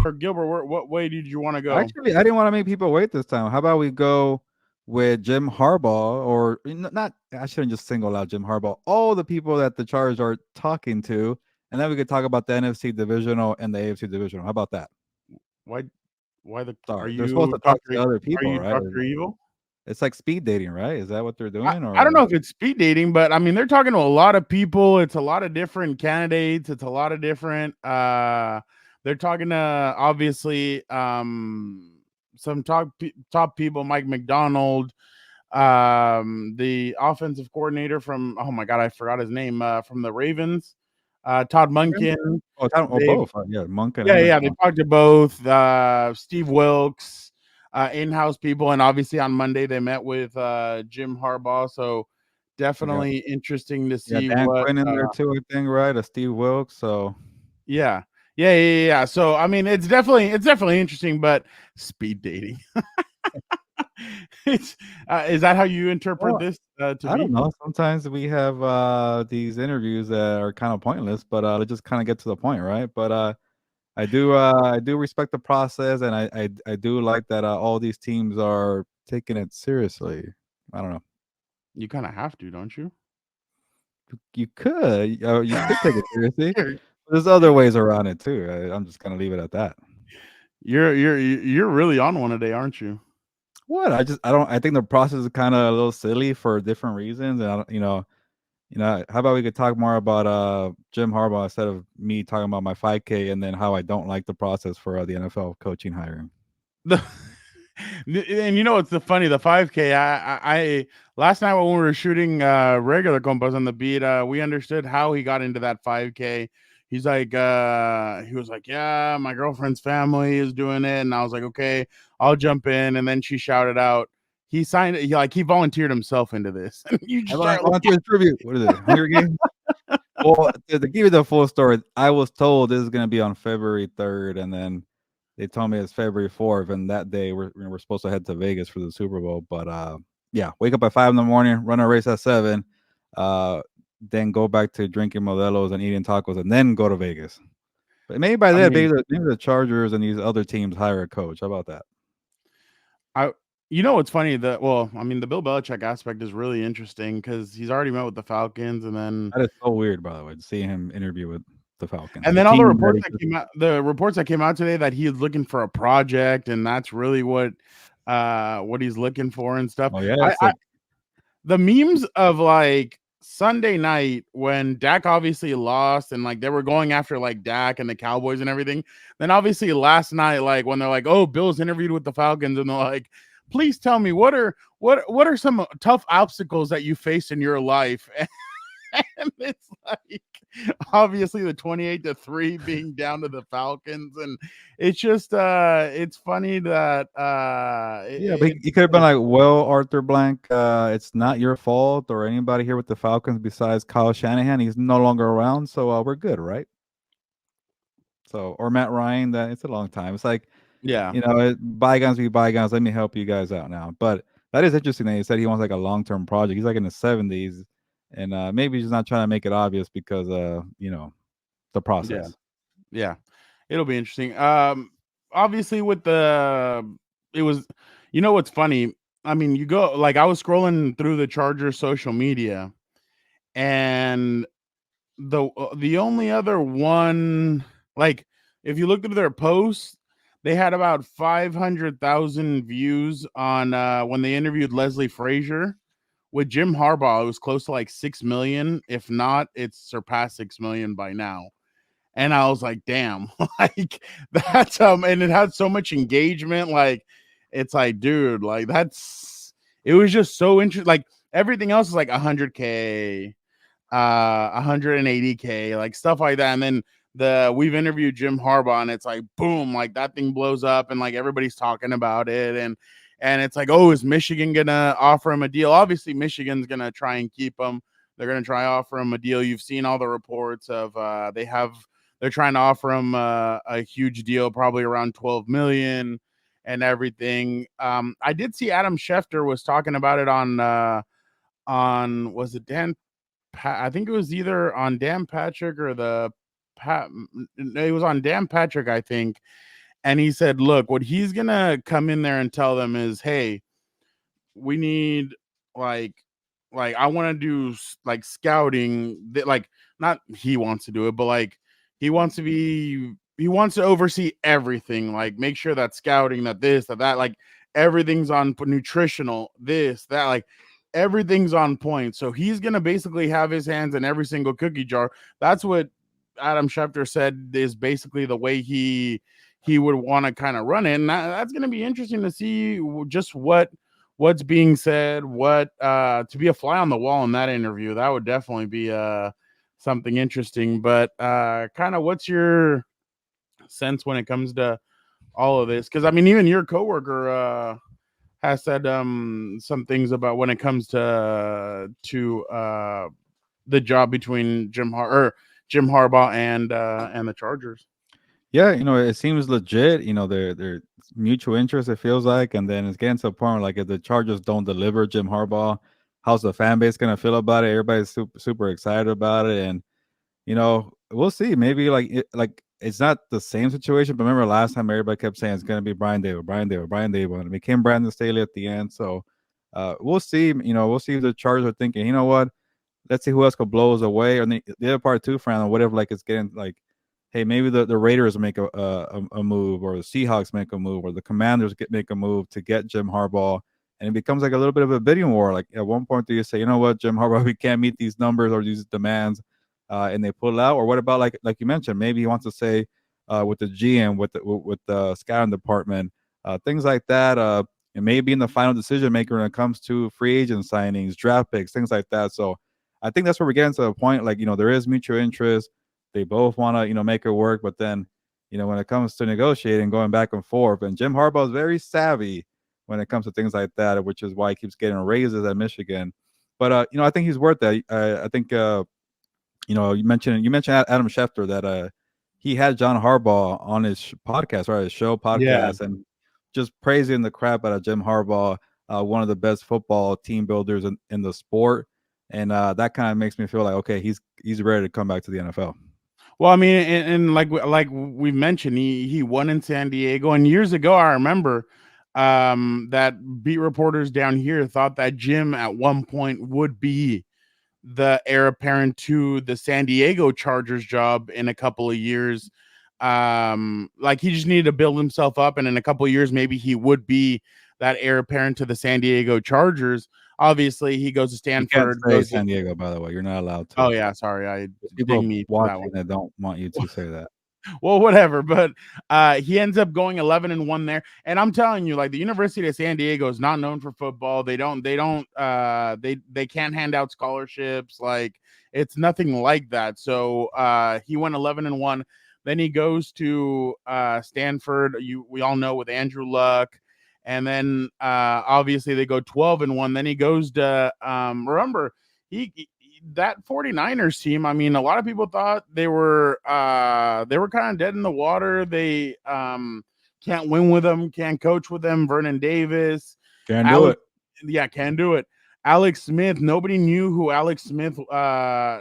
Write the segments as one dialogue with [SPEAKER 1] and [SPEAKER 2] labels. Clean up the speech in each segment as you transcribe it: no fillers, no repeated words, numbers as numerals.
[SPEAKER 1] or Gilbert, what way did you want to go?
[SPEAKER 2] Actually, I didn't want to make people wait this time. How about we go with Jim Harbaugh, or not? I shouldn't just single out Jim Harbaugh. All the people that the Chargers are talking to, and then we could talk about the NFC divisional and the AFC divisional. How about that?
[SPEAKER 1] Why? Why are
[SPEAKER 2] Sorry, they're supposed
[SPEAKER 1] you
[SPEAKER 2] to talk
[SPEAKER 1] Doctor?
[SPEAKER 2] to other
[SPEAKER 1] Are
[SPEAKER 2] people,
[SPEAKER 1] you
[SPEAKER 2] right?
[SPEAKER 1] Doctor Evil?
[SPEAKER 2] It's like speed dating, right? Is that what they're
[SPEAKER 1] I,
[SPEAKER 2] doing,
[SPEAKER 1] I don't
[SPEAKER 2] or
[SPEAKER 1] know if it's speed dating, but I mean they're talking to a lot of people. It's a lot of different candidates. It's a lot of different. They're talking to obviously some top people. Mike McDonald, the offensive coordinator from oh my god, I forgot his name from the Ravens. Todd Monken. They've
[SPEAKER 2] both? Yeah, Monken and
[SPEAKER 1] yeah, they
[SPEAKER 2] McDonald.
[SPEAKER 1] talked to both Steve Wilkes, in-house people, and obviously on Monday they met with Jim Harbaugh. So
[SPEAKER 2] We got
[SPEAKER 1] definitely interesting to see
[SPEAKER 2] Dan
[SPEAKER 1] what.
[SPEAKER 2] Quinn in there too, I think, right? A Steve Wilkes. So
[SPEAKER 1] Yeah, yeah. So I mean, it's definitely interesting, but speed dating. It's is that how you interpret
[SPEAKER 2] well,
[SPEAKER 1] this to
[SPEAKER 2] I don't
[SPEAKER 1] be?
[SPEAKER 2] know. Sometimes we have these interviews that are kind of pointless, but let's just kind of get to the point, right? But I do respect the process, and I do like that all these teams are taking it seriously. I don't know.
[SPEAKER 1] You kind of have to, don't you?
[SPEAKER 2] You could take it seriously. There's other ways around it too. I'm just gonna leave it at that.
[SPEAKER 1] You're really on one today, aren't you?
[SPEAKER 2] What? I don't. I think the process is kind of a little silly for different reasons, and I don't, how about we could talk more about Jim Harbaugh instead of me talking about my 5K and then how I don't like the process for the NFL coaching hiring.
[SPEAKER 1] The and you know what's the 5K. I last night when we were shooting regular Compas on the beat, we understood how he got into that 5K. He's like he was like, yeah, my girlfriend's family is doing it, and I was like, okay, I'll jump in. And then she shouted out, he volunteered himself into this. And you
[SPEAKER 2] I
[SPEAKER 1] just start
[SPEAKER 2] volunteer tribute. What is it? Hunger Games? Well, to give you the full story, I was told this is going to be on February 3rd, and then they told me it's February 4th, and that day we're supposed to head to Vegas for the Super Bowl. But yeah, wake up at 5 in the morning, run a race at 7, then go back to drinking Modelo's and eating tacos, and then go to Vegas. But maybe by
[SPEAKER 1] I
[SPEAKER 2] then,
[SPEAKER 1] mean,
[SPEAKER 2] maybe the Chargers and these other teams hire a coach. How about that?
[SPEAKER 1] I you know what's funny that well, I mean the Bill Belichick aspect is really interesting because he's already met with the Falcons
[SPEAKER 2] That is so weird, by the way, to see him interview with the Falcons,
[SPEAKER 1] and
[SPEAKER 2] the
[SPEAKER 1] then all the
[SPEAKER 2] team that
[SPEAKER 1] reports that
[SPEAKER 2] exists.
[SPEAKER 1] came out today that he is looking for a project, and that's really what he's looking for and stuff.
[SPEAKER 2] Oh yeah,
[SPEAKER 1] I,
[SPEAKER 2] it's
[SPEAKER 1] I
[SPEAKER 2] like
[SPEAKER 1] the memes of like Sunday night when Dak obviously lost and like they were going after like Dak and the Cowboys and everything. Then obviously last night, like when they're like, "Oh, Bill's interviewed with the Falcons," and they're like, "Please tell me what are some tough obstacles that you faced in your life?" And it's like obviously the 28-3 being down to the Falcons, and it's just it's funny that
[SPEAKER 2] yeah, but he could have been like, "Well, Arthur Blank, it's not your fault or anybody here with the Falcons besides Kyle Shanahan. He's no longer around, so we're good, right?" So, or Matt Ryan, that it's a long time. It's like,
[SPEAKER 1] yeah.
[SPEAKER 2] bygones be bygones. Let me help you guys out now. But that is interesting that he said he wants like a long-term project. He's like in his 70s, and maybe he's not trying to make it obvious because the
[SPEAKER 1] Yeah.
[SPEAKER 2] process.
[SPEAKER 1] Yeah. It'll be interesting. Obviously with it was, you know what's funny? I mean, you go like I was scrolling through the Charger social media, and the only other one, like if you looked at their posts, they had about 500,000 views on when they interviewed Leslie Frazier. With Jim Harbaugh, it was close to like 6 million. If not, it's surpassed 6 million by now. And I was like, damn, like that's and it had so much engagement. Like, it's like, dude, like it was just so interesting. Like everything else is like 100K, 180K, like stuff like that. And then we've interviewed Jim Harbaugh, and it's like boom, like that thing blows up, and like everybody's talking about it, and it's like, oh, is Michigan gonna offer him a deal? Obviously, Michigan's gonna try and keep him. They're gonna try offer him a deal. You've seen all the reports of they're trying to offer him a huge deal, probably around 12 million and everything. I did see Adam Schefter was talking about it on was it I think it was either on Dan Patrick or it was on Dan Patrick, I think. and he said, "Look, what he's gonna come in there and tell them is, hey, we need like I want to do like scouting that like not he wants to do it, but like he wants to oversee everything, like make sure that scouting, that this, that like everything's on nutritional, this, that, like everything's on point. So he's gonna basically have his hands in every single cookie jar. That's what Adam Schefter said is basically the way he would want to kind of run it. And that's gonna be interesting to see just what's being said, what to be a fly on the wall in that interview. That would definitely be something interesting. But kind of what's your sense when it comes to all of this? Because I mean, even your coworker has said some things about when it comes to the job between Jim Harbaugh and the Chargers.
[SPEAKER 2] Yeah, it seems legit. They're mutual interest. It feels like, and then it's getting to a point where, like, if the Chargers don't deliver Jim Harbaugh, how's the fan base gonna feel about it? Everybody's super excited about it, and we'll see. Maybe like it's not the same situation, but remember last time everybody kept saying it's gonna be Brian Dable, Brian Dable, Brian Dable, and it became Brandon Staley at the end. So we'll see. We'll see if the Chargers are thinking, you know what? Let's see who else could blow us away. And the other part too, Fran, or whatever, like it's getting like, hey, maybe the Raiders make a move, or the Seahawks make a move, or the Commanders make a move to get Jim Harbaugh, and it becomes like a little bit of a bidding war. Like at one point, do you say, you know what, Jim Harbaugh, we can't meet these numbers or these demands, and they pull out, or what about like you mentioned, maybe he wants to say with the GM, with the scouting department, things like that. And maybe in the final decision maker when it comes to free agent signings, draft picks, things like that. So I think that's where we're getting to the point. Like, there is mutual interest. They both want to, make it work. But then, when it comes to negotiating, going back and forth, and Jim Harbaugh is very savvy when it comes to things like that, which is why he keeps getting raises at Michigan. But I think he's worth that. I think you mentioned Adam Schefter that he had John Harbaugh on his podcast, right? His show
[SPEAKER 1] Yeah.
[SPEAKER 2] podcast, and just praising the crap out of Jim Harbaugh, one of the best football team builders in the sport. And that kind of makes me feel like, okay, he's ready to come back to the NFL.
[SPEAKER 1] Well, I mean, and like we mentioned, he won in San Diego, and years ago, I remember that beat reporters down here thought that Jim at one point would be the heir apparent to the San Diego Chargers job in a couple of years. Like he just needed to build himself up, and in a couple of years, maybe he would be that heir apparent to the San Diego Chargers. Obviously, he goes to
[SPEAKER 2] You can't
[SPEAKER 1] Stanford.
[SPEAKER 2] say
[SPEAKER 1] Goes to,
[SPEAKER 2] San Diego, by the way. You're not allowed
[SPEAKER 1] oh
[SPEAKER 2] to.
[SPEAKER 1] yeah, sorry, I
[SPEAKER 2] There's
[SPEAKER 1] ding
[SPEAKER 2] people
[SPEAKER 1] me for that one.
[SPEAKER 2] watching that don't want you to say that.
[SPEAKER 1] Well, whatever. But he ends up going 11-1 there. And I'm telling you, like the University of San Diego is not known for football. They can't hand out scholarships. Like it's nothing like that. So he went 11-1. Then he goes to Stanford. We all know with Andrew Luck. And then obviously they go 12-1. Then he goes to remember he that 49ers team, I mean, a lot of people thought they were kind of dead in the water. They can't win with them, can't coach with them. Vernon Davis,
[SPEAKER 2] Can't do it.
[SPEAKER 1] Yeah, can't do it. Alex Smith, nobody knew who Alex Smith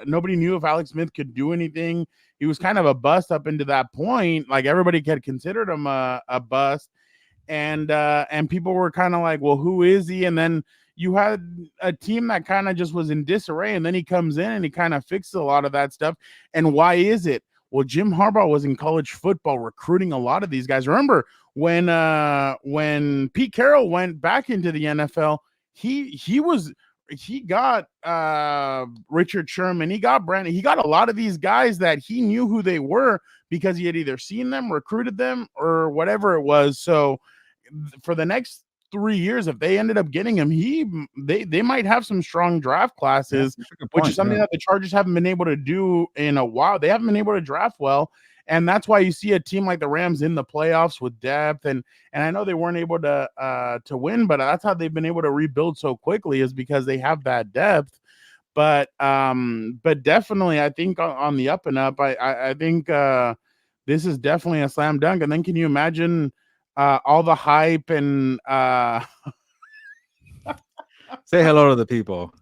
[SPEAKER 1] nobody knew if Alex Smith could do anything. He was kind of a bust up into that point. Like everybody had considered him a bust. And people were kind of like, well, who is he? And then you had a team that kind of just was in disarray, and then he comes in and he kind of fixes a lot of that stuff. And why is it? Well, Jim Harbaugh was in college football recruiting a lot of these guys. Remember when Pete Carroll went back into the NFL, he got Richard Sherman, he got Brandon, he got a lot of these guys that he knew who they were because he had either seen them, recruited them, or whatever it was. So for the next 3 years, if they ended up getting him, they might have some strong draft classes, which is something that the Chargers haven't been able to do in a while. They haven't been able to draft well, and that's why you see a team like the Rams in the playoffs with depth. And I know they weren't able to win, but that's how they've been able to rebuild so quickly, is because they have that depth. But definitely, I think on the up and up, I think this is definitely a slam dunk. And then can you imagine all the hype and
[SPEAKER 2] say hello to the people.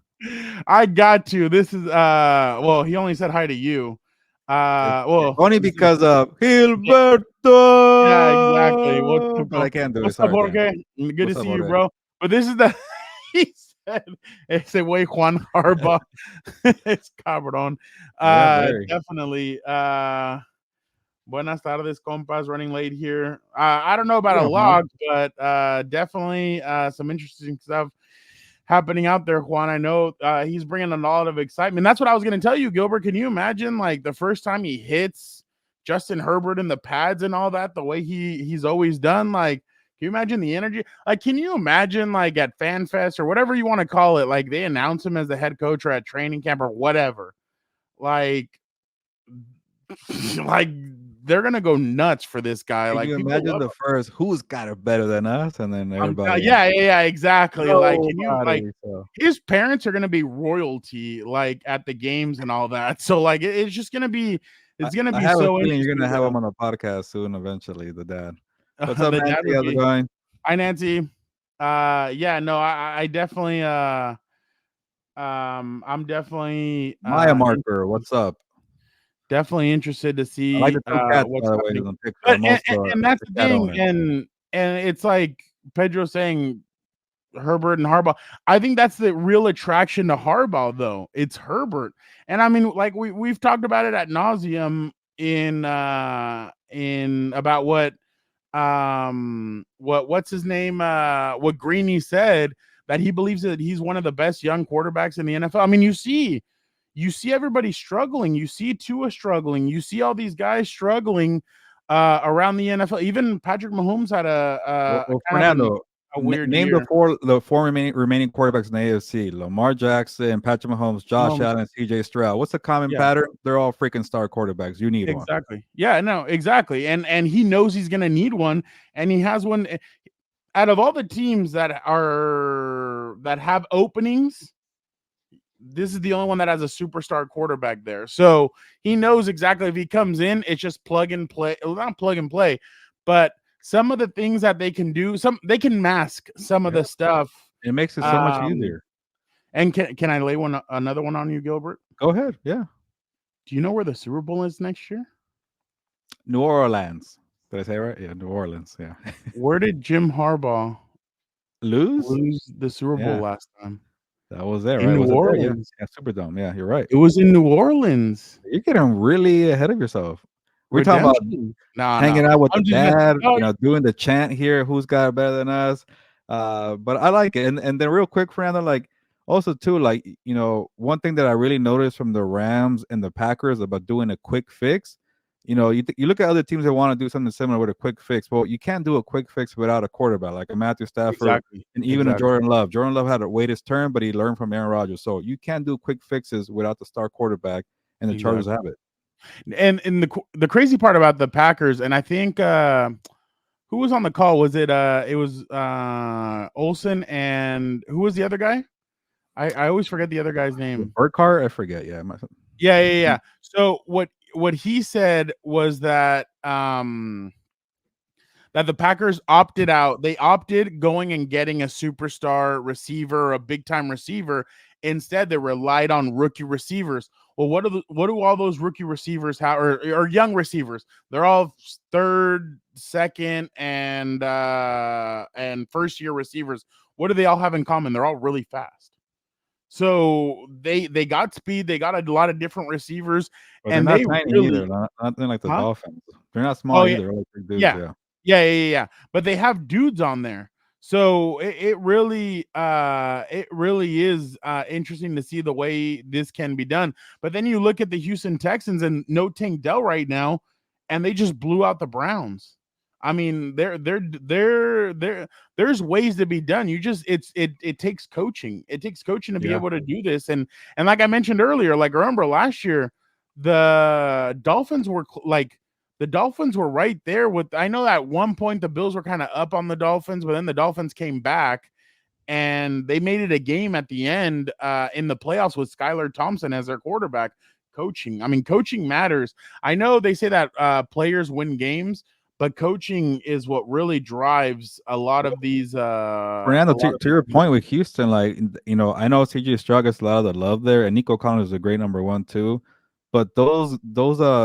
[SPEAKER 1] I got to. This is well, he only said hi to you. Well,
[SPEAKER 2] Only because of
[SPEAKER 1] yeah, yeah, exactly.
[SPEAKER 2] Gilberto, but I can't do it.
[SPEAKER 1] What's up,
[SPEAKER 2] Sorry, Dan.
[SPEAKER 1] Jorge? Good to
[SPEAKER 2] What's up,
[SPEAKER 1] see you,
[SPEAKER 2] Jorge?
[SPEAKER 1] bro. But this is the he said ese way Juan Harbaugh. It's cabrón.
[SPEAKER 2] Yeah, very.
[SPEAKER 1] Definitely. Buenas tardes, compas. Running late here. I don't know about
[SPEAKER 2] You
[SPEAKER 1] a
[SPEAKER 2] don't mind.
[SPEAKER 1] log, but definitely some interesting stuff happening out there, Juan. I know he's bringing a lot of excitement. That's what I was going to tell you, Gilbert. Can you imagine like the first time he hits Justin Herbert in the pads and all that, the way he's always done? Like, can you imagine the energy? Like, can you imagine like at FanFest or whatever you want to call it, like they announce him as the head coach or at training camp or whatever? Like, like they're gonna go nuts for this guy.
[SPEAKER 2] Can
[SPEAKER 1] Like
[SPEAKER 2] you
[SPEAKER 1] people
[SPEAKER 2] imagine
[SPEAKER 1] love
[SPEAKER 2] the first who's got it better than us, and then
[SPEAKER 1] him.
[SPEAKER 2] everybody else?
[SPEAKER 1] Yeah, exactly. Like, can you like
[SPEAKER 2] Nobody. So
[SPEAKER 1] his parents are gonna be royalty, like at the games and all that. So like it's just gonna be
[SPEAKER 2] I,
[SPEAKER 1] it's gonna
[SPEAKER 2] I
[SPEAKER 1] be
[SPEAKER 2] have a
[SPEAKER 1] so
[SPEAKER 2] feeling you're
[SPEAKER 1] interesting
[SPEAKER 2] gonna have
[SPEAKER 1] to
[SPEAKER 2] him on the podcast soon, eventually. The dad. What's up,
[SPEAKER 1] the dad
[SPEAKER 2] Nancy?
[SPEAKER 1] would
[SPEAKER 2] How's it
[SPEAKER 1] be
[SPEAKER 2] going?
[SPEAKER 1] hi Nancy. Yeah, no, I definitely I'm definitely
[SPEAKER 2] Maya Marker, what's up?
[SPEAKER 1] definitely interested to
[SPEAKER 2] I like
[SPEAKER 1] see
[SPEAKER 2] the two cats,
[SPEAKER 1] what's
[SPEAKER 2] by the way, in
[SPEAKER 1] happening.
[SPEAKER 2] the picture.
[SPEAKER 1] But
[SPEAKER 2] I'm also
[SPEAKER 1] and that's
[SPEAKER 2] a
[SPEAKER 1] the
[SPEAKER 2] cat
[SPEAKER 1] thing,
[SPEAKER 2] owner.
[SPEAKER 1] and it's like Pedro saying Herbert and Harbaugh. I think that's the real attraction to Harbaugh, though. It's Herbert, and I mean, like we've talked about it at nauseum in about what's his name what Greeny said, that he believes that he's one of the best young quarterbacks in the NFL. I mean, you see everybody struggling. You see Tua struggling. You see all these guys struggling around the NFL. Even Patrick Mahomes had a kind of
[SPEAKER 2] Fernando,
[SPEAKER 1] a weird
[SPEAKER 2] name
[SPEAKER 1] year.
[SPEAKER 2] the four remaining quarterbacks in the AFC: Lamar Jackson, Patrick Mahomes, Josh
[SPEAKER 1] Mahomes,
[SPEAKER 2] Allen, C.J. Stroud. What's the common
[SPEAKER 1] yeah,
[SPEAKER 2] pattern? They're all freaking star quarterbacks. You need one.
[SPEAKER 1] exactly. Yeah, no, exactly. And he knows he's gonna need one, and he has one. Out of all the teams that have openings, this is the only one that has a superstar quarterback there. So he knows exactly if he comes in, it's just plug and play. Well, not plug and play, but some of the things that they can do, they can mask some of
[SPEAKER 2] Yeah,
[SPEAKER 1] the stuff.
[SPEAKER 2] it makes it so much
[SPEAKER 1] Um,
[SPEAKER 2] easier.
[SPEAKER 1] and can I lay another one on you, Gilbert?
[SPEAKER 2] Go ahead. Yeah,
[SPEAKER 1] Do you know where the Super Bowl is next year?
[SPEAKER 2] New Orleans. Did I say it right? Yeah, New Orleans. Yeah.
[SPEAKER 1] Where did Jim Harbaugh
[SPEAKER 2] Lose?
[SPEAKER 1] lose the Super Bowl
[SPEAKER 2] Yeah,
[SPEAKER 1] last time?
[SPEAKER 2] that was there,
[SPEAKER 1] In
[SPEAKER 2] right?
[SPEAKER 1] New
[SPEAKER 2] Was it there? Yeah,
[SPEAKER 1] Orleans.
[SPEAKER 2] yeah. Superdome. Yeah, you're right.
[SPEAKER 1] It was in New Orleans.
[SPEAKER 2] You're getting really ahead of yourself. We're talking about
[SPEAKER 1] Redemption. No, no.
[SPEAKER 2] hanging out with the
[SPEAKER 1] I'm just
[SPEAKER 2] dad,
[SPEAKER 1] no,
[SPEAKER 2] doing the chant here, who's got it better than us. But I like it. And then real quick, Fernando, like also too, like one thing that I really noticed from the Rams and the Packers about doing a quick fix. You look at other teams that want to do something similar with a quick fix. Well, you can't do a quick fix without a quarterback like a Matthew Stafford
[SPEAKER 1] exactly.
[SPEAKER 2] and even a
[SPEAKER 1] Exactly.
[SPEAKER 2] Jordan Love. Jordan Love had to wait his turn, but he learned from Aaron Rodgers. So you can't do quick fixes without the star quarterback, and the Chargers
[SPEAKER 1] Exactly.
[SPEAKER 2] have it.
[SPEAKER 1] And the crazy part about the Packers, and I think who was on the call? Was it was Olsen, and who was the other guy? I always forget the other guy's name.
[SPEAKER 2] Burkhardt, I forget. Yeah,
[SPEAKER 1] Yeah. So what he said was that that the Packers opted out. They opted going and getting a superstar receiver, a big time receiver. Instead, they relied on rookie receivers. Well, what do all those rookie receivers have, or young receivers? They're all third, second, and first year receivers. What do they all have in common? They're all really fast. So they got speed. They got a lot of different receivers,
[SPEAKER 2] but they're
[SPEAKER 1] and
[SPEAKER 2] not
[SPEAKER 1] they
[SPEAKER 2] tiny either.
[SPEAKER 1] really,
[SPEAKER 2] Nothing like the
[SPEAKER 1] huh?
[SPEAKER 2] Dolphins. They're not
[SPEAKER 1] Oh
[SPEAKER 2] small
[SPEAKER 1] yeah,
[SPEAKER 2] either. They're like big dudes.
[SPEAKER 1] yeah.
[SPEAKER 2] Yeah.
[SPEAKER 1] Yeah. But they have dudes on there. So it really is interesting to see the way this can be done. But then you look at the Houston Texans and no Tank Dell right now, and they just blew out the Browns. I mean, there's ways to be done. It takes coaching. It takes coaching to be
[SPEAKER 2] Yeah.
[SPEAKER 1] able to do this. And like I mentioned earlier, like remember last year, the Dolphins were right there with. I know at one point the Bills were kind of up on the Dolphins, but then the Dolphins came back and they made it a game at the end in the playoffs with Skylar Thompson as their quarterback. Coaching. I mean, coaching matters. I know they say that players win games, but coaching is what really drives a lot of these.
[SPEAKER 2] Fernando, to your point with Houston, like I know CJ Stroud gets a lot of the love there, and Nico Collins is a great number one too. But those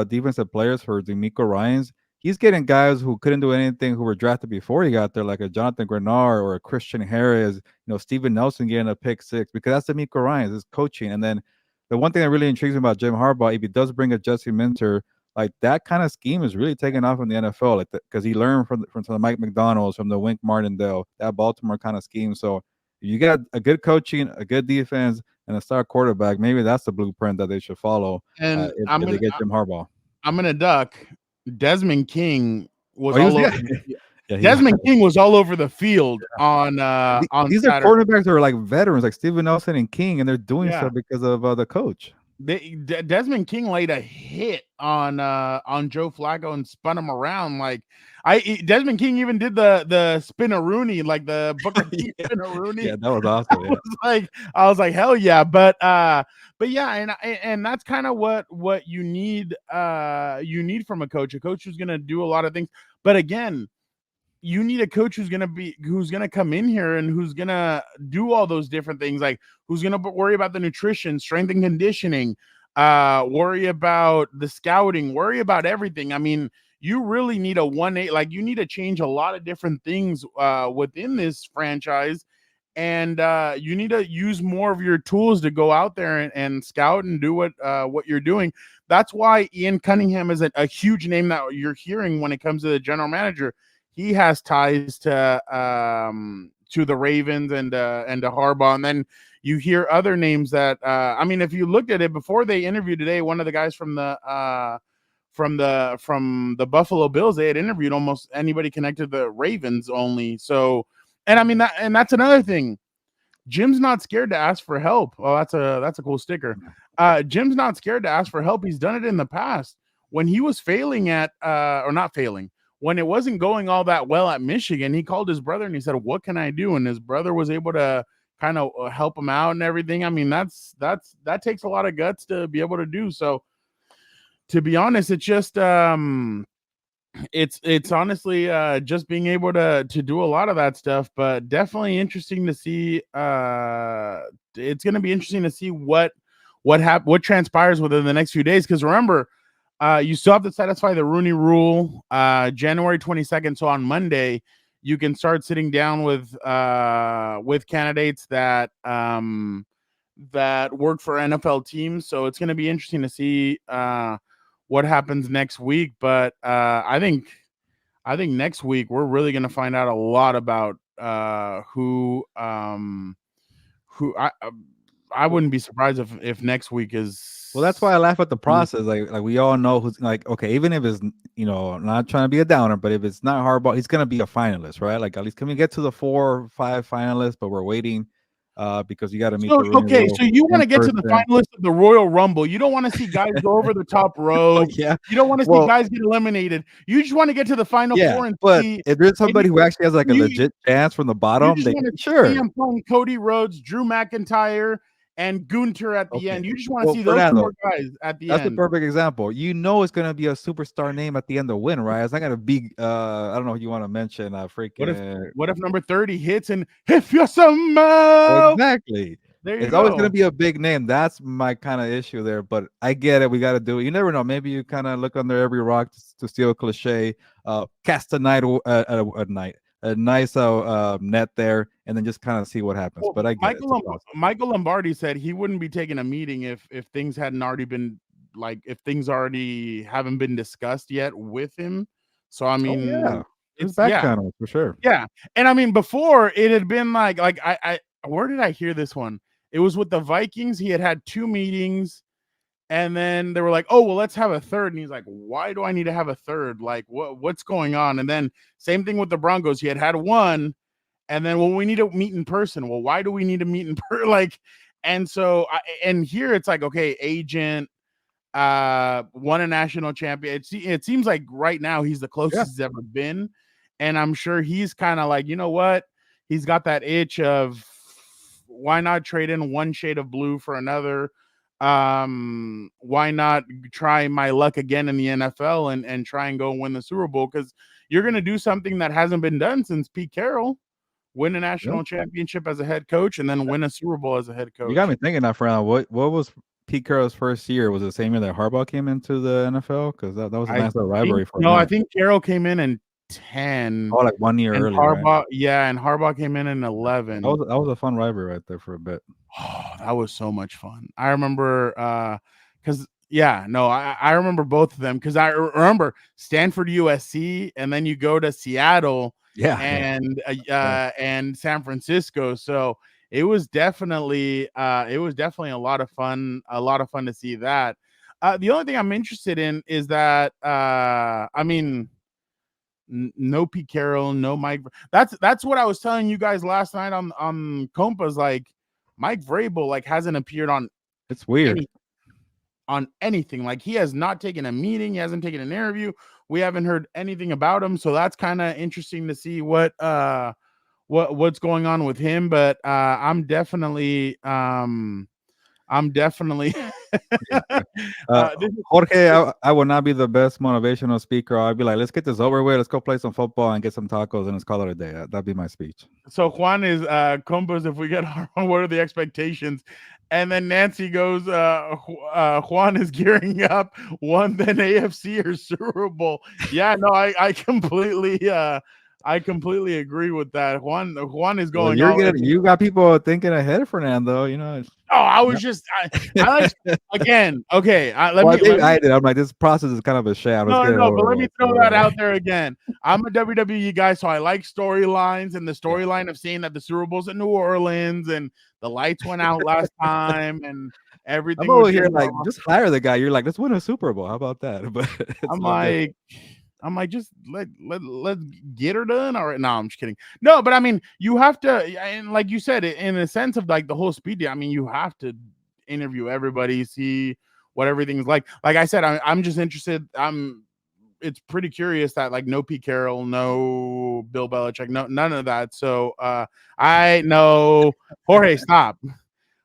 [SPEAKER 2] defensive players for D'Amico Ryans, he's getting guys who couldn't do anything who were drafted before he got there, like a Jonathan Grenard or a Christian Harris, Steven Nelson getting a pick six, because that's D'Amico Ryans, his coaching. And then the one thing that really intrigues me about Jim Harbaugh, if he does bring a Jesse Minter, like that kind of scheme is really taking off in the NFL, like because he learned from the Mike McDonald's, from the Wink Martindale, that Baltimore kind of scheme. So if you got a good coaching, a good defense, and a star quarterback, maybe that's the blueprint that they should follow
[SPEAKER 1] And
[SPEAKER 2] if they get Jim Harbaugh.
[SPEAKER 1] I'm gonna duck. Desmond King was
[SPEAKER 2] Oh,
[SPEAKER 1] all over. Desmond King was all over the field on
[SPEAKER 2] these
[SPEAKER 1] Saturday.
[SPEAKER 2] are quarterbacks that are like veterans, like Steven Nelson and King, and they're doing so because of the coach.
[SPEAKER 1] Desmond King laid a hit on Joe Flacco and spun him around. Like Desmond King even did the spin-a-rooney, like the Booker T spin-a-rooney.
[SPEAKER 2] Yeah, that was awesome. Yeah.
[SPEAKER 1] I was like, hell yeah. But yeah, and that's kind of what you need from a coach who's gonna do a lot of things. But again, you need a coach who's gonna come in here and who's gonna do all those different things, like who's gonna worry about the nutrition, strength and conditioning, worry about the scouting, worry about everything. I mean, you really need a 1A, like you need to change a lot of different things within this franchise, and you need to use more of your tools to go out there and scout and do what you're doing. That's why Ian Cunningham is a huge name that you're hearing when it comes to the general manager. He has ties to the Ravens and to Harbaugh, and then you hear other names that I mean, if you looked at it before they interviewed today, one of the guys from the Buffalo Bills, they had interviewed almost anybody connected to the Ravens only. So, and I mean that's another thing. Jim's not scared to ask for help. Oh, that's a cool sticker. Jim's not scared to ask for help. He's done it in the past when he was failing at or not failing. When it wasn't going all that well at Michigan, he called his brother and he said, "What can I do?" And his brother was able to kind of help him out and everything. I mean, that takes a lot of guts to be able to do. So, to be honest, it's just it's honestly just being able to do a lot of that stuff. But definitely interesting to see. It's going to be interesting to see what transpires within the next few days. Because remember, you still have to satisfy the Rooney Rule, January 22nd. So on Monday, you can start sitting down with candidates that work for NFL teams. So it's going to be interesting to see what happens next week. But I think next week we're really going to find out a lot about who I wouldn't be surprised if next week is.
[SPEAKER 2] Well, that's why I laugh at the process. Like we all know who's like, okay, even if it's not trying to be a downer, but if it's not Harbaugh, he's gonna be a finalist, right? Like at least can we get to the 4 or 5 finalists? But we're waiting because you got to meet. So
[SPEAKER 1] you want to get to the finalists of the Royal Rumble. You don't want to see guys go over the top rope.
[SPEAKER 2] Yeah.
[SPEAKER 1] You don't want to see guys get eliminated. You just want to get to the final 4 and
[SPEAKER 2] but
[SPEAKER 1] see
[SPEAKER 2] if there's somebody who actually has like a legit chance from the bottom,
[SPEAKER 1] you just want to see him playing Cody Rhodes, Drew McIntyre, and Gunter at the end. You just want to see those 4 guys at the end.
[SPEAKER 2] That's the perfect example. It's going to be a superstar name at the end to win, right? It's not going to be, I don't know if you want to mention freaking.
[SPEAKER 1] What if number 30 hits and if you're somehow.
[SPEAKER 2] Exactly. It's always going to be a big name. That's my kind of issue there. But I get it. We got to do it. You never know. Maybe you kind of look under every rock to steal a cliche. Cast a nice net there, and then just kind of see what happens. But I get
[SPEAKER 1] Michael Lombardi said he wouldn't be taking a meeting if things hadn't already been if things already haven't been discussed yet with him. So I mean,
[SPEAKER 2] it's back channel for sure.
[SPEAKER 1] Yeah, and I mean before it had been like I where did I hear this one? It was with the Vikings. He had 2 meetings. And then they were like, "Oh, well, let's have a third." And he's like, "Why do I need to have a third? Like, what's going on?" And then same thing with the Broncos. He had 1, and then, well, we need to meet in person. Well, why do we need to meet in person? And so, and here it's like, okay, agent, won a national champion. It seems like right now he's the closest he's ever been, and I'm sure he's kind of like, you know what? He's got that itch of why not trade in 1 shade of blue for another. Why not try my luck again in the NFL and try and go win the Super Bowl? Because you're going to do something that hasn't been done since Pete Carroll, win a national championship as a head coach and then win a Super Bowl as a head coach.
[SPEAKER 2] You got me thinking that, Fran. What was Pete Carroll's first year was the same year that Harbaugh came into the NFL? Because that was a nice little rivalry for a
[SPEAKER 1] I
[SPEAKER 2] minute.
[SPEAKER 1] think Carroll came in 10.
[SPEAKER 2] Oh, like 1 year
[SPEAKER 1] And
[SPEAKER 2] earlier, right?
[SPEAKER 1] Harbaugh, yeah, and Harbaugh came in 11.
[SPEAKER 2] That was a fun rivalry right there for a bit.
[SPEAKER 1] Oh, that was so much fun. I remember because I remember both of them because I remember Stanford USC, and then you go to Seattle and San Francisco. So it was definitely a lot of fun, to see that. The only thing I'm interested in is that no Pete Carroll, no Mike. That's what I was telling you guys last night on Compas. Like Mike Vrabel like hasn't appeared on
[SPEAKER 2] It's weird
[SPEAKER 1] on anything. Like he has not taken a meeting, he hasn't taken an interview. We haven't heard anything about him, so that's kind of interesting to see what's going on with him. But I'm definitely
[SPEAKER 2] Jorge, I would not be the best motivational speaker. I'd be like, let's get this over with. Let's go play some football and get some tacos and let's call it a day. That'd be my speech.
[SPEAKER 1] So Juan is Compas, if we get what are the expectations? And then Nancy goes, Juan is gearing up, one then AFC or Super Bowl. Yeah, no, I completely agree with that. Juan is going.
[SPEAKER 2] Well, you got people thinking ahead, Fernando. You know.
[SPEAKER 1] Oh, I was just I like again. Okay, let me.
[SPEAKER 2] I'm like, this process is kind of a sham.
[SPEAKER 1] No, but let me throw that out there again. I'm a WWE guy, so I like storylines, and the storyline of seeing that the Super Bowl's in New Orleans and the lights went out last time and everything.
[SPEAKER 2] I'm over here like, just hire the guy. You're like, let's win a Super Bowl. How about that? But
[SPEAKER 1] I'm like, just let's get her done. All right. No, I'm just kidding. No, but I mean, you have to, and like you said, in a sense of like the whole speed, I mean, you have to interview everybody, see what everything's like. Like I said, I'm just interested. It's pretty curious that like no Pete Carroll, no Bill Belichick, none of that. So I know Jorge, stop.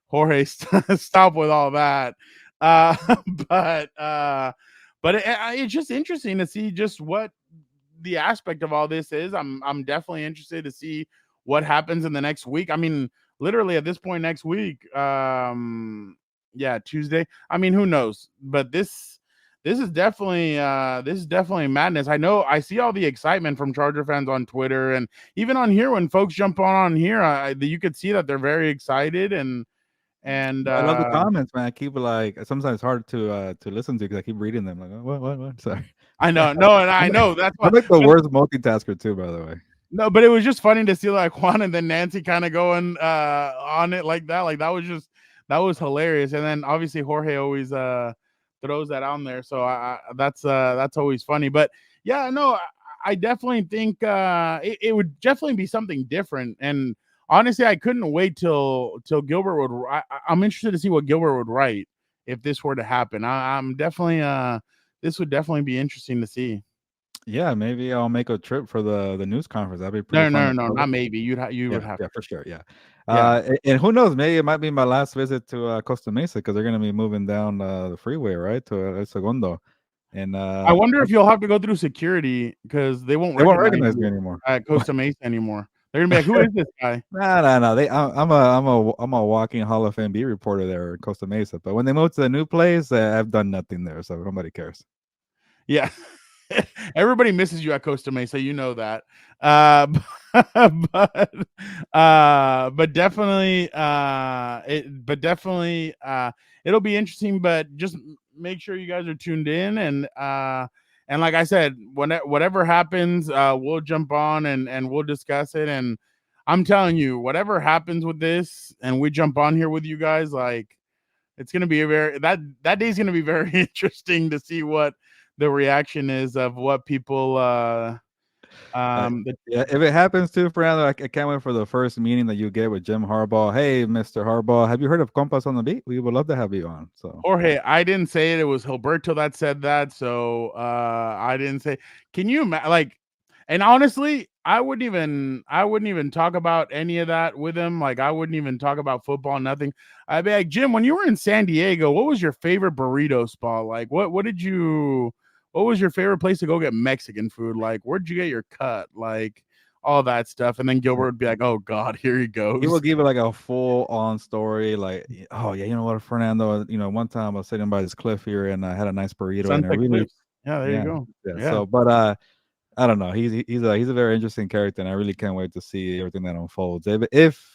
[SPEAKER 1] Jorge, stop with all that. But it's just interesting to see just what the aspect of all this is. I'm definitely interested to see what happens in the next week. I mean, literally at this point next week, Tuesday. I mean, who knows? But this is definitely madness. I see all the excitement from Charger fans on Twitter and even on here when folks jump on here. You could see that they're very excited and
[SPEAKER 2] I love the comments, man. I keep like sometimes hard to listen to because I keep reading them. Like, what? Sorry.
[SPEAKER 1] I know, no, and I know that's why
[SPEAKER 2] I'm like the worst multitasker too, by the way.
[SPEAKER 1] No, but it was just funny to see like Juan and then Nancy kind of going on it like that. Like that was hilarious. And then obviously Jorge always throws that on there, so that's always funny. But yeah, no, I definitely think it would definitely be something different. And honestly, I couldn't wait till Gilbert would. I'm interested to see what Gilbert would write if this were to happen. I'm definitely this would definitely be interesting to see.
[SPEAKER 2] Yeah, maybe I'll make a trip for the news conference. That'd be pretty fun.
[SPEAKER 1] No, not maybe. You would have.
[SPEAKER 2] Yeah, for sure. Yeah. And who knows? Maybe it might be my last visit to Costa Mesa because they're going to be moving down the freeway, right, to El Segundo. And I
[SPEAKER 1] wonder if you'll have to go through security because they won't
[SPEAKER 2] recognize me anymore
[SPEAKER 1] at Costa Mesa anymore. They're gonna be like, "Who is this guy?"
[SPEAKER 2] No. I'm a walking Hall of Fame beat reporter there in Costa Mesa. But when they move to the new place, I've done nothing there, so nobody cares.
[SPEAKER 1] Yeah. Everybody misses you at Costa Mesa, you know that. But definitely it'll be interesting. But just make sure you guys are tuned in, and like I said, whatever happens, we'll jump on and we'll discuss it. And I'm telling you, whatever happens with this, and we jump on here with you guys, like it's gonna be that day's gonna be very interesting to see what the reaction is of what people
[SPEAKER 2] if it happens too, Fernando, I can't wait for the first meeting that you get with Jim Harbaugh. Hey, Mr. Harbaugh, have you heard of Compas on the Beat? We would love to have you on. So
[SPEAKER 1] Jorge, I didn't say it. It was Gilberto that said that. So I didn't say. Can you like? And honestly, I wouldn't even talk about any of that with him. Like I wouldn't even talk about football, nothing. I'd be like, Jim, when you were in San Diego, what was your favorite burrito spot? Like what was your favorite place to go get Mexican food? Like, where'd you get your cut? Like all that stuff, and then Gilbert would be like, "Oh God, here he goes."
[SPEAKER 2] He will give it like a full on story, like, oh yeah, you know what, Fernando, one time I was sitting by this cliff here and I had a nice burrito and I
[SPEAKER 1] Sunset
[SPEAKER 2] really,
[SPEAKER 1] Clips. Yeah, there you go.
[SPEAKER 2] yeah.
[SPEAKER 1] Yeah.
[SPEAKER 2] So, but I don't know. He's a very interesting character, and I really can't wait to see everything that unfolds. If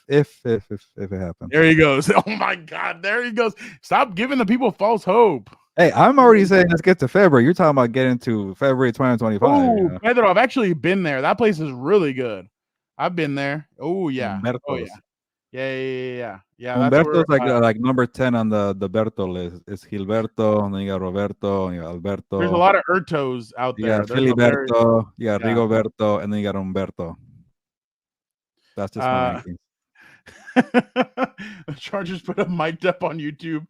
[SPEAKER 2] it happens.
[SPEAKER 1] There he goes. Oh my God, there he goes. Stop giving the people false hope.
[SPEAKER 2] Hey, I'm already saying let's get to February. You're talking about getting to February 2025.
[SPEAKER 1] Oh, Pedro, I've actually been there. That place is really good. I've been there. Oh yeah.
[SPEAKER 2] Humberto's.
[SPEAKER 1] Oh yeah. Yeah. That's
[SPEAKER 2] Humberto's
[SPEAKER 1] where
[SPEAKER 2] like number 10 on the Berto list. It's Gilberto, and then you got Roberto, and you got Alberto.
[SPEAKER 1] there's a lot of Ertos out
[SPEAKER 2] You
[SPEAKER 1] there.
[SPEAKER 2] got Filiberto, you got
[SPEAKER 1] yeah.
[SPEAKER 2] Rigoberto, and then you got Humberto. That's just my rankings.
[SPEAKER 1] The Chargers put a mic'd up on YouTube.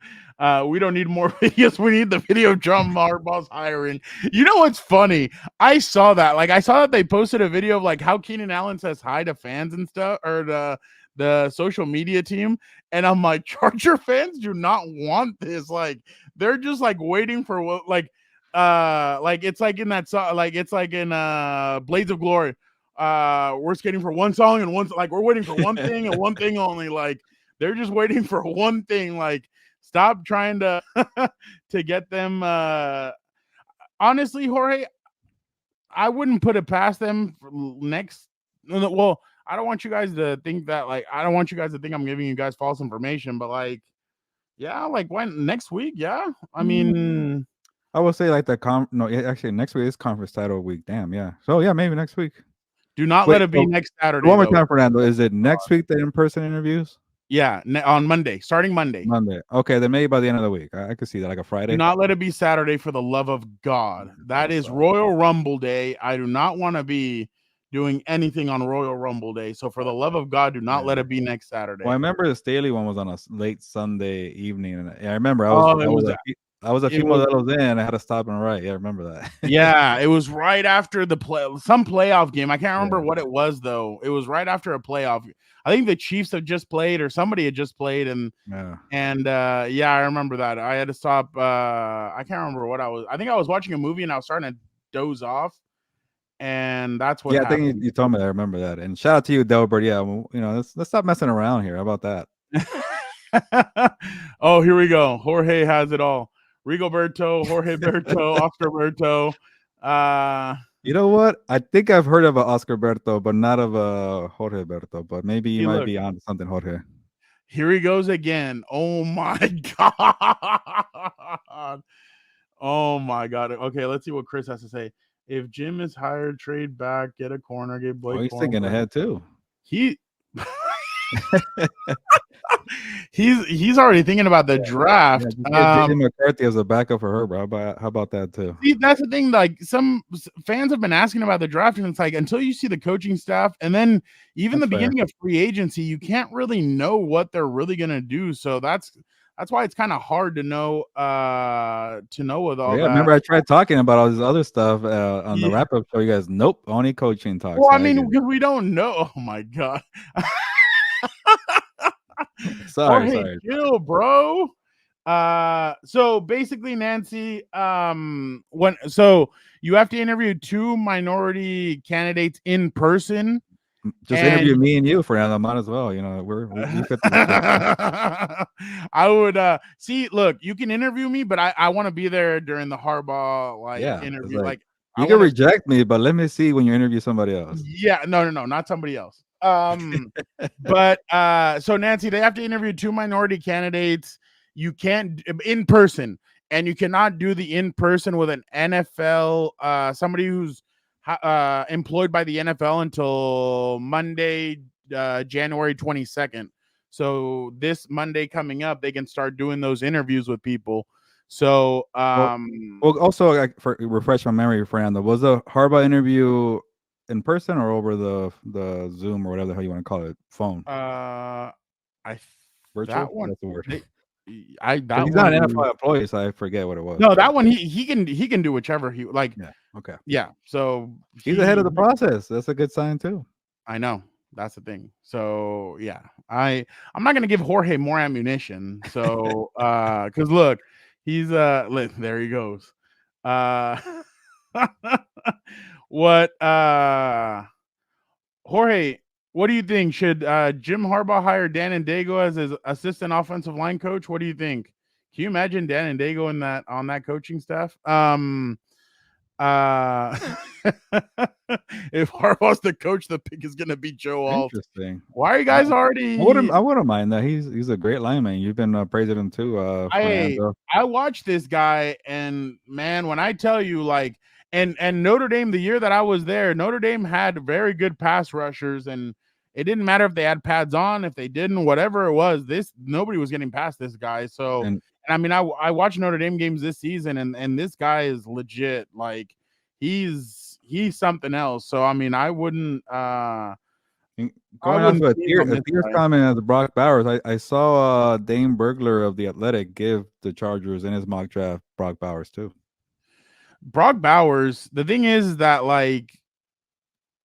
[SPEAKER 1] We don't need more videos. We need the video of John Harbaugh's hiring. You know what's funny? I saw that. Like, I saw that they posted a video of like how Keenan Allen says hi to fans and stuff, or the social media team. And I'm like, Charger fans do not want this. Like, they're just like waiting for what, like it's like in that song, like it's like in Blades of Glory. We're skating for one song and one, like we're waiting for one thing and one thing only. Like, they're just waiting for one thing. Like, stop trying to to get them. Honestly, Jorge, I wouldn't put it past them for next. Well, I don't want you guys to think that, like, I don't want you guys to think I'm giving you guys false information, but like, yeah, like when next week, yeah. I mean,
[SPEAKER 2] I would say like actually next week is conference title week. Damn, yeah. So yeah, maybe next week.
[SPEAKER 1] do not let it be next Saturday.
[SPEAKER 2] One more time, Fernando. Is it next week the in-person interviews?
[SPEAKER 1] Yeah, on Monday, starting Monday.
[SPEAKER 2] Monday. Okay, then maybe by the end of the week. I could see that, like a Friday.
[SPEAKER 1] Do not let it be Saturday, for the love of God. That is Royal Rumble Day. I do not want to be doing anything on Royal Rumble Day. So for the love of God, do not let it be next Saturday.
[SPEAKER 2] Well, I remember the Staley one was on a late Sunday evening, and I remember I was a few modelos in. I had to stop and write. Yeah, I remember that.
[SPEAKER 1] Yeah, it was right after some playoff game. I can't remember what it was though. It was right after a playoff. I think the Chiefs had just played, or somebody had just played, and I remember that. I had to stop. I can't remember what I was. I think I was watching a movie and I was starting to doze off, and that's what.
[SPEAKER 2] Yeah, happened. I think you told me that. I remember that. And shout out to you, Delbert. Yeah, let's stop messing around here. How about
[SPEAKER 1] that? Oh, here we go. Jorge has it all. Rigoberto, Jorge Berto, Oscar Berto.
[SPEAKER 2] You know what? I think I've heard of a Oscar Berto, but not of a Jorge Berto. But maybe you might be on something, Jorge.
[SPEAKER 1] Here he goes again. Oh my God. Oh my God. Okay, let's see what Chris has to say. If Jim is hired, trade back, get a corner, get Blake.
[SPEAKER 2] He's thinking ahead too.
[SPEAKER 1] He's already thinking about the draft.
[SPEAKER 2] JJ McCarthy as a backup for Herbert. How about that too?
[SPEAKER 1] See, that's the thing. Like, some fans have been asking about the draft, and it's like, until you see the coaching staff, and then even the beginning of free agency, you can't really know what they're really gonna do. So that's why it's kind of hard to know with all that.
[SPEAKER 2] Remember, I tried talking about all this other stuff on the wrap-up show. You guys, nope, only coaching talks.
[SPEAKER 1] Well, I mean, because we don't know. Oh my God.
[SPEAKER 2] sorry,
[SPEAKER 1] chill, bro. So basically, Nancy, so you have to interview 2 minority candidates in person.
[SPEAKER 2] Just interview me and you for now. I might as well. We fit
[SPEAKER 1] I would see. Look, you can interview me, but I want to be there during the Harbaugh interview. Like,
[SPEAKER 2] you can reject me, but let me see when you interview somebody else.
[SPEAKER 1] Yeah, no, not somebody else. But so Nancy, they have to interview 2 minority candidates. You can't in person, and you cannot do the in person with an NFL somebody who's employed by the NFL until Monday, January 22nd. So this Monday coming up, they can start doing those interviews with people. So
[SPEAKER 2] also, like, for refresh my memory, Fernando, was the Harbaugh interview in person or over the Zoom or whatever the hell you want to call it, phone?
[SPEAKER 1] Virtual. That one.
[SPEAKER 2] That's the word.
[SPEAKER 1] He's
[SPEAKER 2] not an NFL employee, so I forget what it was.
[SPEAKER 1] No, that one he can do whichever he like.
[SPEAKER 2] Yeah. Okay.
[SPEAKER 1] Yeah. So
[SPEAKER 2] he's ahead of the process. That's a good sign too.
[SPEAKER 1] I know. That's the thing. So yeah, I'm not gonna give Jorge more ammunition. So because look, he's there he goes. What Jorge, what do you think? Should Jim Harbaugh hire Dan and Dago as his assistant offensive line coach? What do you think? Can you imagine Dan and Dago in that on that coaching staff? Uh, if Harbaugh's the coach, the pick is going to be Joe Alt.
[SPEAKER 2] Interesting.
[SPEAKER 1] Why are you guys already?
[SPEAKER 2] I wouldn't mind that. He's a great lineman. You've been praising him too.
[SPEAKER 1] I watched this guy, and man, when I tell you, like, and Notre Dame, the year that I was there, Notre Dame had very good pass rushers, and it didn't matter if they had pads on, if they didn't, whatever it was. Nobody was getting past this guy. So, and I mean, I watched Notre Dame games this season, and this guy is legit. Like, he's something else. So, I mean, I wouldn't.
[SPEAKER 2] Going off a tier comment as Brock Bowers, I saw Dane Burglar of The Athletic give the Chargers in his mock draft Brock Bowers too.
[SPEAKER 1] Brock Bowers, the thing is that, like,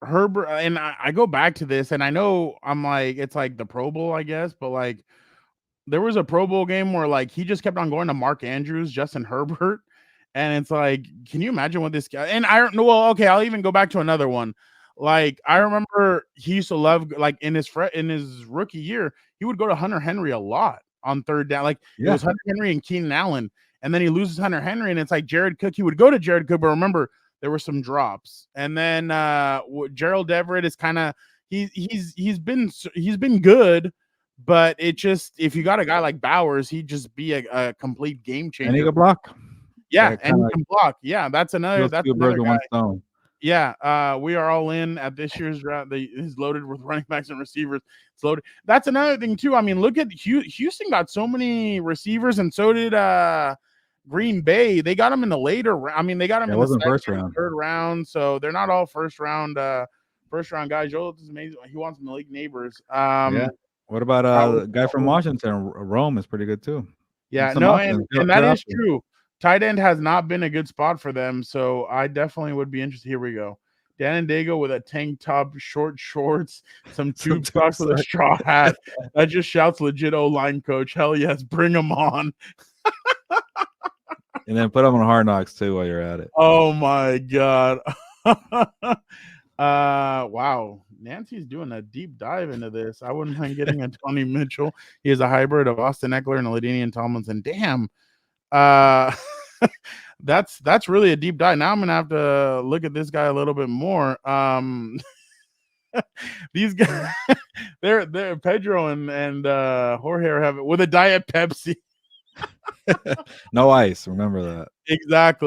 [SPEAKER 1] Herbert, and I go back to this, and I know I'm like, it's like the Pro Bowl, I guess, but like there was a Pro Bowl game where like he just kept on going to Mark Andrews, Justin Herbert, and it's like, can you imagine what this guy? And I don't know. Well, okay, I'll even go back to another one. Like, I remember he used to love, like, in his rookie year, he would go to Hunter Henry a lot on third down. Like, it was Hunter Henry and Keenan Allen, and then he loses Hunter Henry, and it's like Jared Cook. He would go to Jared Cook, but remember there were some drops. And then Gerald Everett is kind of he's been good, but it just, if you got a guy like Bowers, he'd just be a complete game changer.
[SPEAKER 2] And he can block.
[SPEAKER 1] Yeah, and he can block. Yeah, that's another
[SPEAKER 2] one stone.
[SPEAKER 1] Yeah, we are all in at this year's draft. He's loaded with running backs and receivers. It's loaded. That's another thing too. I mean, look at Houston got so many receivers, and so did Green Bay. They got them in the later. I mean, they got them in the second,
[SPEAKER 2] first round,
[SPEAKER 1] third round. So they're not all first round guys. Joel is amazing. He wants Malik Neighbors.
[SPEAKER 2] Yeah. What about the guy from Washington? Rome is pretty good too.
[SPEAKER 1] Yeah, no, and that is true. Tight end has not been a good spot for them, so I definitely would be interested. Here we go. Dan and Dago with a tank top, short shorts, some tube socks with a straw hat. That just shouts legit O-line coach. Hell yes, bring him on.
[SPEAKER 2] And then put him on Hard Knocks too while you're at it.
[SPEAKER 1] Oh my God. Wow. Nancy's doing a deep dive into this. I wouldn't mind getting a Tony Mitchell. He is a hybrid of Austin Eckler and LaDainian Tomlinson. Damn. That's really a deep dive. Now I'm gonna have to look at this guy a little bit more. These guys, they're Pedro and Jorge are having with a Diet Pepsi.
[SPEAKER 2] No ice, remember that.
[SPEAKER 1] Exactly.